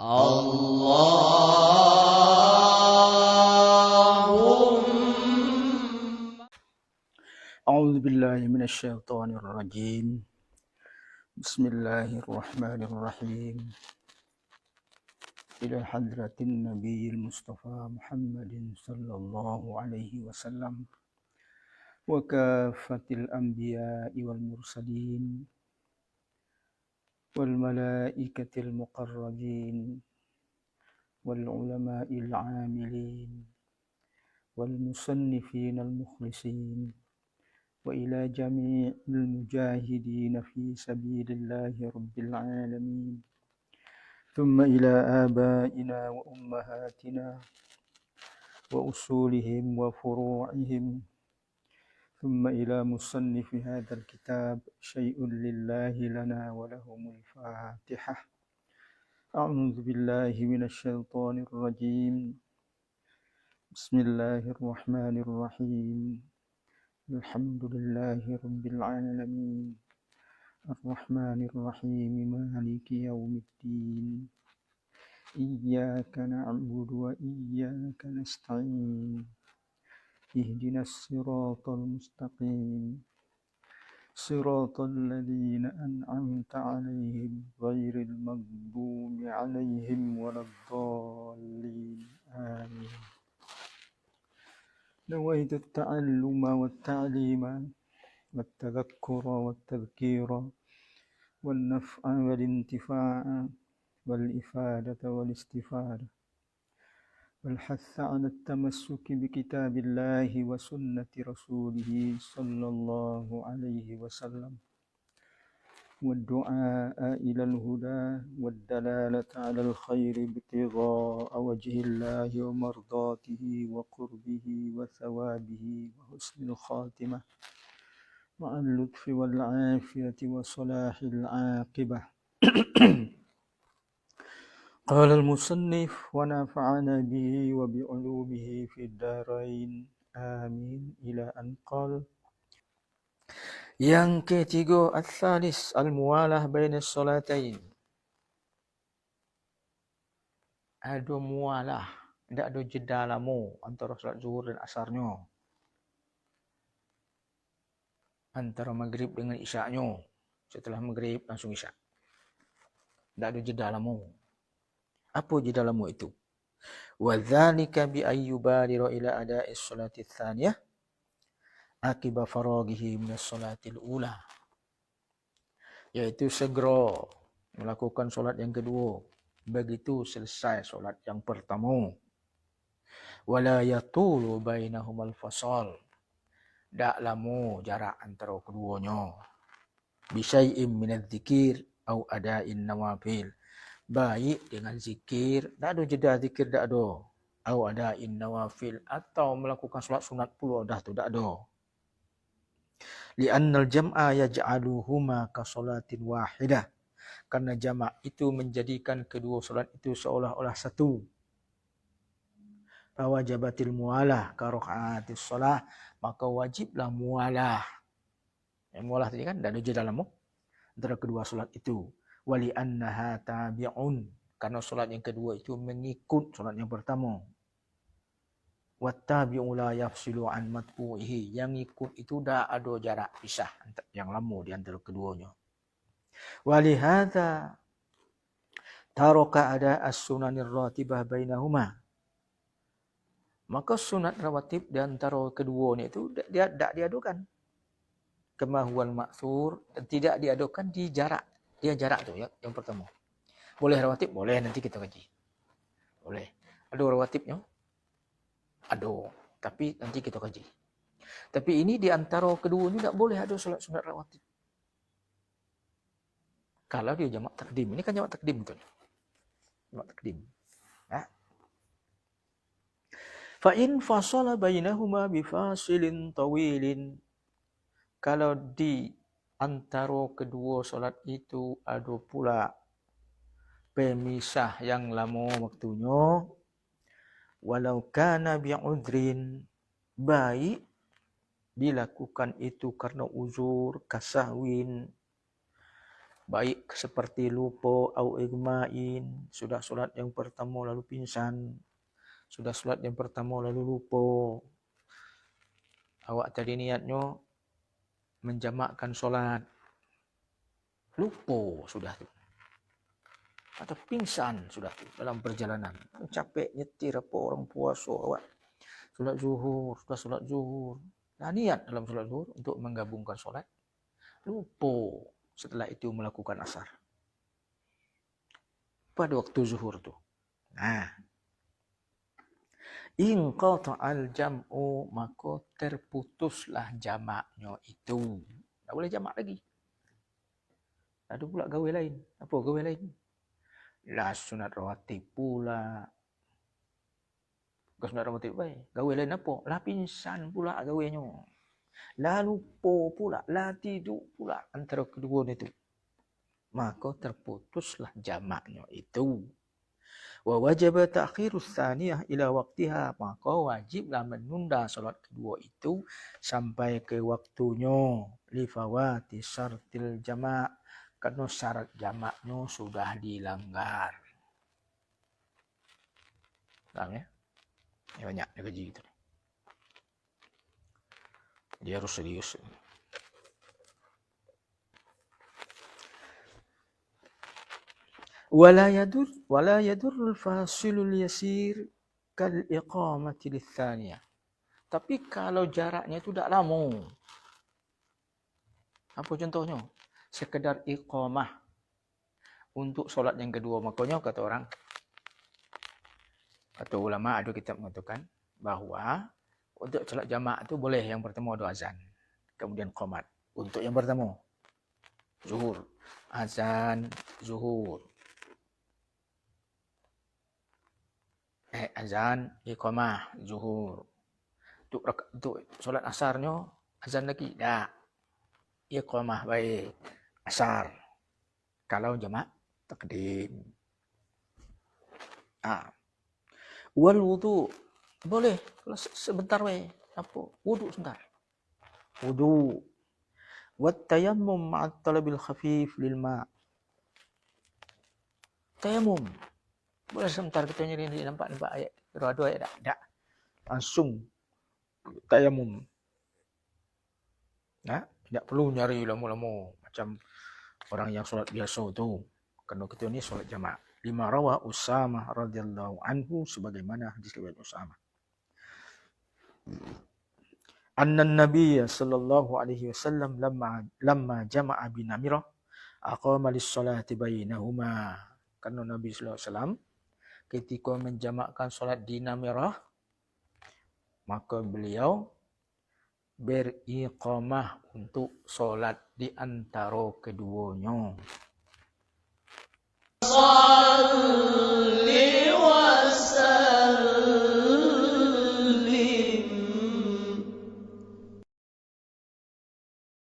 اللهم أعوذ بالله من الشيطان الرجيم. بسم الله الرحمن الرحيم. إلى حضرة النبي المصطفى محمد صلى الله عليه وسلم وكافة الأنبياء والمرسلين والملائكة المقربين والعلماء العاملين والمصنفين المخلصين وإلى جميع المجاهدين في سبيل الله رب العالمين، ثم إلى آبائنا وأمهاتنا وأصولهم وفروعهم، ثم إلى مصنف هذا الكتاب. شيء لله لنا ولهم الفاتحة. أعوذ بالله من الشيطان الرجيم. بسم الله الرحمن الرحيم. الحمد لله رب العالمين الرحمن الرحيم مالك يوم الدين. إياك نعبد وإياك نستعين. اهدنا الصراط المستقيم صراط الذين أنعمت عليهم غير المغضوب عليهم ولا الضالين آمين. نويت التعلم والتعليم والتذكر والتذكير والنفع والانتفاع والإفادة والاستفادة والحث على التمسك بكتاب الله وسنة رسوله صلى الله عليه وسلم، والدعاء إلى الهدى والدلالة على الخير ابتغاء وجه الله ومرضاته وقربه وثوابه وحسن الخاتمة مع اللطف والعافية وصلاح العاقبة. قال المصنف: ونفعنا به وبعلومه في الدارين آمين. إلى أن قال. Yang ketiga, al-thalis al-muwalah baina as-salatain. Ada muwalah, tidak ada jeda lama antara salat zuhur dan asarnya, antara maghrib dengan isyaknya. Setelah maghrib langsung isyak, tidak ada jeda lama. Apa jeda lama itu? Wa dzalika bi ayyubadira ila ada'i as-salati ats-tsaniyah akiba faraghihi min as-salati al-ula, yaitu segera melakukan solat yang kedua begitu selesai solat yang pertama. Wala yatulu bainahumal fasal, tak lama jarak antara keduanya. Bisyai'in minadz dzikir au ada'in nawafil, baik dengan zikir, tak ada jeda zikir, tak ada, au ada'in nawafil, atau melakukan solat sunat pula dah tu tak ada. Li'annal jam'a yaj'aluhuma ka salatin wahidah, karena jamak itu menjadikan kedua solat itu seolah-olah satu. Fawajabatil muwalah ka raka'atis solah, maka wajiblah muwalah. Yang muwalah tadi kan tak ada jeda lama antara kedua solat itu. Wali annaha tabi'un, karena solat yang kedua itu mengikut solat yang pertama. Wattabi'u la yafsilu an matbu'ihi, yang ikut itu dah ada jarak pisah yang lama di antara keduanya. Walihadza taraka ada as-sunanir ratibah bainahuma, maka sunat rawatib di antara keduanya itu dia tak diadukan. Kama huwal ma'thur, tidak diadukan di jarak. Dia jarak tu ya, yang pertama. Boleh rawatib? Boleh, nanti kita kaji. Boleh. Ada rawatibnya? Ada. Tapi nanti kita kaji. Tapi ini di antara kedua ni tak boleh ada solat sunat rawatib. Kalau dia jamak takdim. Ini kan jamak takdim betul. Jamak takdim. Ya. Fa in fasala bainahuma bifasilin tawilin, kalau di antara kedua solat itu ada pula pemisah yang lama waktunya, walau kana bi'udhrin, baik dilakukan itu karena uzur, kasahwin, baik seperti lupa au igma'in, sudah solat yang pertama lalu pingsan, sudah solat yang pertama lalu lupa. Awak tadi niatnya menjamakkan solat, lupa sudah tu. Atau pingsan sudah tu dalam perjalanan. Capek nyetir apa orang puasa awak. Solat zuhur, sudah solat zuhur. Nah, niat dalam solat zuhur untuk menggabungkan solat. Lupa setelah itu melakukan asar. Pada waktu zuhur tu. Nah. In qata'al jam'u, maka terputuslah jamaknya itu. Tak boleh jamak lagi. Ada pula gawe lain. Apa gawe lain? Lah sunat rawatib pula. Bukan sunat rawatib baik. Gawe lain apa? Lah pingsan pula gawenya. Lah lupa pula. Lah tidur pula. Antara kedua itu. Maka terputuslah jamaknya itu. Wa wajib ta'khirus tsaniyah ila waqtiha, maka wajiblah menunda solat kedua itu sampai ke waktunya, li fawati syartil jama', karena syarat jamaknya sudah dilanggar. Faham ya? Ya banyak dia gaji gitu. Dia harus serius. Wala yadur al-fasilul yasir kal iqamati lits-tsaniyah. Tapi kalau jaraknya itu tak lama. Apa contohnya? Sekedar iqamah untuk solat yang kedua. Makanya kata orang, kata ulama ada kitab mengatakan bahawa untuk solat jamaah itu boleh yang pertama ada azan, kemudian qomat. Untuk yang pertama zuhur, azan zuhur. Azan, iqamah, zuhur. Untuk solat asarnya, azan lagi. Tak. Iqamah baik. Asar. Kalau jamaah, takdim. Wal wudu. Boleh. Kalau sebentar baik. Apa? Wudu sebentar. Wudu. Wat tayammum ma'at talabil khafif lil ma'. Tayammum. Boleh sebentar kita nyari nampak ayat. Ada ayat tak? Langsung tayammum. Nah, tidak perlu nyari lama-lama macam orang yang solat biasa tu. Kerana kita ni solat jamaah. Lima rawa Usamah radhiyallahu anhu, sebagaimana hadis riwayat Usamah. Anna Nabiy sallallahu alaihi wasallam lamma jama'a bi Namirah aqama lis-salati bainahuma. Kerana Nabi sallallahu alaihi wasallam ketika menjamakkan solat di Namirah, maka beliau beriqamah untuk solat di antara keduanya.